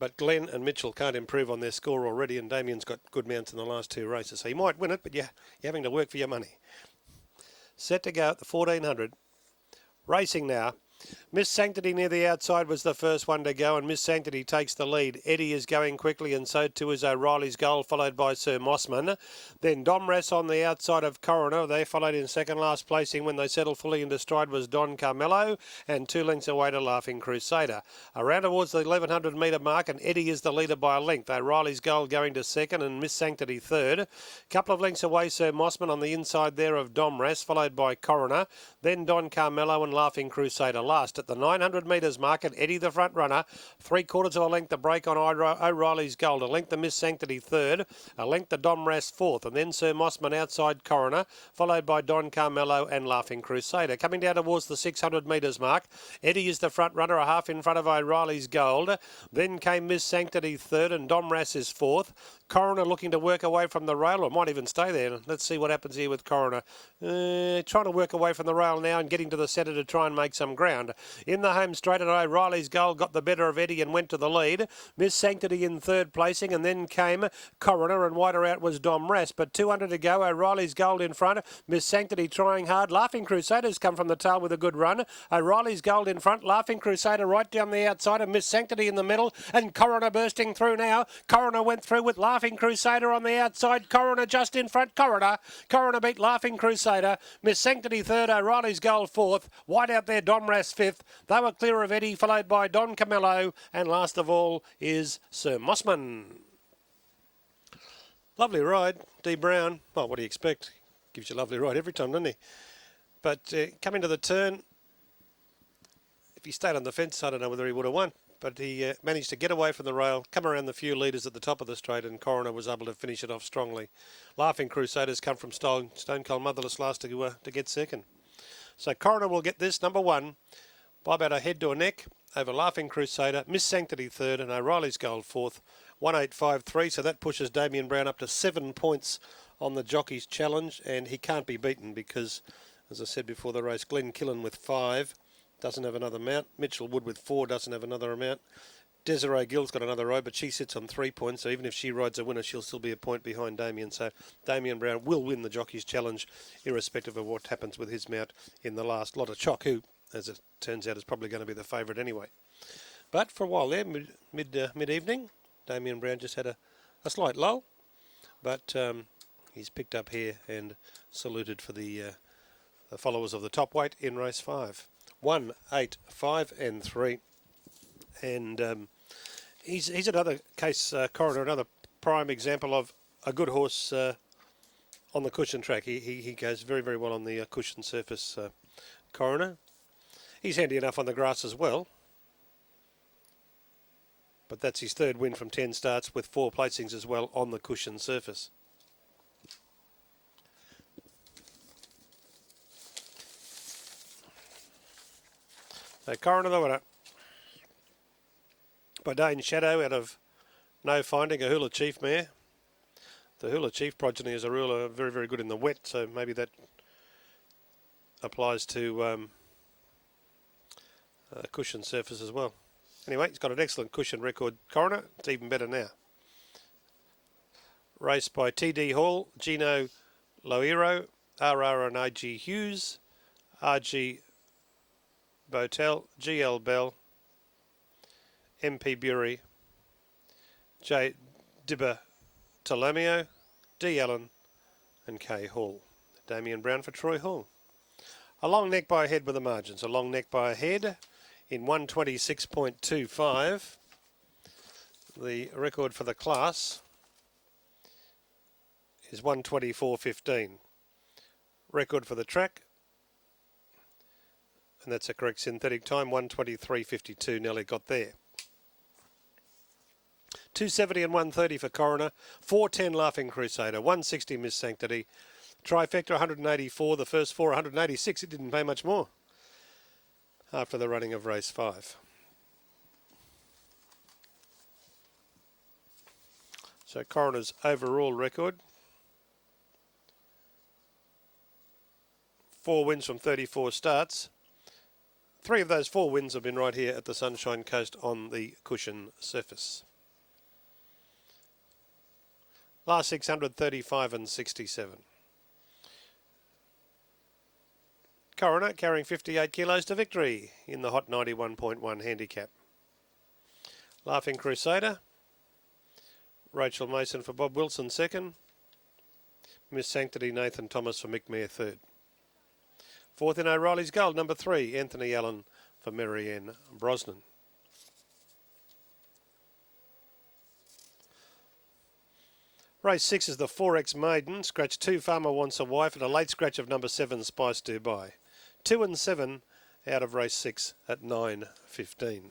But Glenn and Mitchell can't improve on their score already, and Damien's got good mounts in the last 2 races. So he might win it, but you're having to work for your money. Set to go at the 1400. Racing now. Miss Sanctity near the outside was the first one to go, and Miss Sanctity takes the lead. Eddie is going quickly, and so too is O'Reilly's Goal, followed by Sir Mossman. Then Domress on the outside of Coroner. They followed in second last placing. When they settled fully into stride was Don Carmelo, and 2 lengths away to Laughing Crusader. Around towards the 1100 metre mark, and Eddie is the leader by a length. O'Reilly's Goal going to second, and Miss Sanctity third. Couple of lengths away, Sir Mossman on the inside there of Domress, followed by Coroner. Then Don Carmelo and Laughing Crusader last. At the 900 metres mark, and Eddie the front runner, 3/4 of a length to break on O'Reilly's Gold, a length to Miss Sanctity third, a length to Domress fourth, and then Sir Mossman outside Coroner, followed by Don Carmelo and Laughing Crusader. Coming down towards the 600 metres mark, Eddie is the front runner, a half in front of O'Reilly's Gold. Then came Miss Sanctity third, and Domress is fourth. Coroner looking to work away from the rail, or might even stay there. Let's see what happens here with Coroner. Trying to work away from the rail now and getting to the centre to try and make some ground. In the home straight, and O'Reilly's Goal got the better of Eddie and went to the lead. Miss Sanctity in third placing, and then came Coroner, and wider out was Domress. But 200 to go, O'Reilly's Gold in front. Miss Sanctity trying hard. Laughing Crusaders come from the tail with a good run. O'Reilly's Gold in front. Laughing Crusader right down the outside, and Miss Sanctity in the middle, and Coroner bursting through now. Coroner went through with Laughing Crusader on the outside. Coroner just in front. Coroner beat Laughing Crusader. Miss Sanctity third, O'Reilly's Gold fourth. Wide out there, Domress fifth. They were clear of Eddie, followed by Don Carmelo, and last of all is Sir Mossman. Lovely ride, D. Brown. Well, what do you expect? Gives you a lovely ride every time, doesn't he? But coming to the turn, if he stayed on the fence, I don't know whether he would have won. But he managed to get away from the rail, come around the few leaders at the top of the straight, and Coroner was able to finish it off strongly. Laughing Crusaders come from Stone Cold Motherless last to get second. So Coroner will get this, number 1, by about a head to a neck over Laughing Crusader, Miss Sanctity third, and O'Reilly's Gold fourth, 1853. So that pushes Damien Brown up to 7 points on the Jockey's Challenge, and he can't be beaten because, as I said before the race, Glenn Killen with 5 doesn't have another mount. Mitchell Wood with 4 doesn't have another amount. Desiree Gill's got another row, but she sits on 3 points, so even if she rides a winner, she'll still be a point behind Damien. So Damien Brown will win the Jockey's Challenge, irrespective of what happens with his mount in the last lot of Chock, who, as it turns out, is probably going to be the favourite anyway. But for a while there, mid-evening, Damien Brown just had a slight lull, but he's picked up here and saluted for the followers of the top weight in race 5. 1, 8, 5 and 3. And he's another case, Coroner, another prime example of a good horse on the cushion track. He goes very, very well on the cushion surface, Coroner. He's handy enough on the grass as well. But that's his third win from 10 starts with 4 placings as well on the cushion surface. So Coroner the winner. By Dane Shadow out of No Finding, a Hula Chief mare. The Hula Chief progeny as a rule are very, very good in the wet, so maybe that applies to cushion surface as well. Anyway, he's got an excellent cushion record, Coroner. It's even better now. Raced by T.D. Hall, Gino Loiro, R.R. and I.G. Hughes, R.G. Botel, G.L. Bell, M.P. Bury, J. Dibber Tolomeo, D. Allen and K. Hall. Damien Brown for Troy Hall. A long neck by a head with the margins. A long neck by a head in 126.25. The record for the class is 124.15. Record for the track, and that's a correct synthetic time, 123.52. Nearly got there. 270 and 130 for Coroner, 410 Laughing Crusader, 160 Miss Sanctity, trifecta 184, the first 4 186. It didn't pay much more after the running of race 5. So Coroner's overall record, 4 wins from 34 starts. 3 of those 4 wins have been right here at the Sunshine Coast on the cushion surface. Last 600, 35 and 67. Coroner carrying 58 kilos to victory in the hot 91.1 handicap. Laughing Crusader. Rachel Mason for Bob Wilson second. Miss Sanctity Nathan Thomas for Mick Mayer third. Fourth in O'Reilly's Gold, number 3, Anthony Allen for Marianne Brosnan. Race 6 is the 4X Maiden. Scratch 2, Farmer Wants a Wife, and a late scratch of number 7, Spice Dubai. 2 and 7 out of race 6 at 9.15.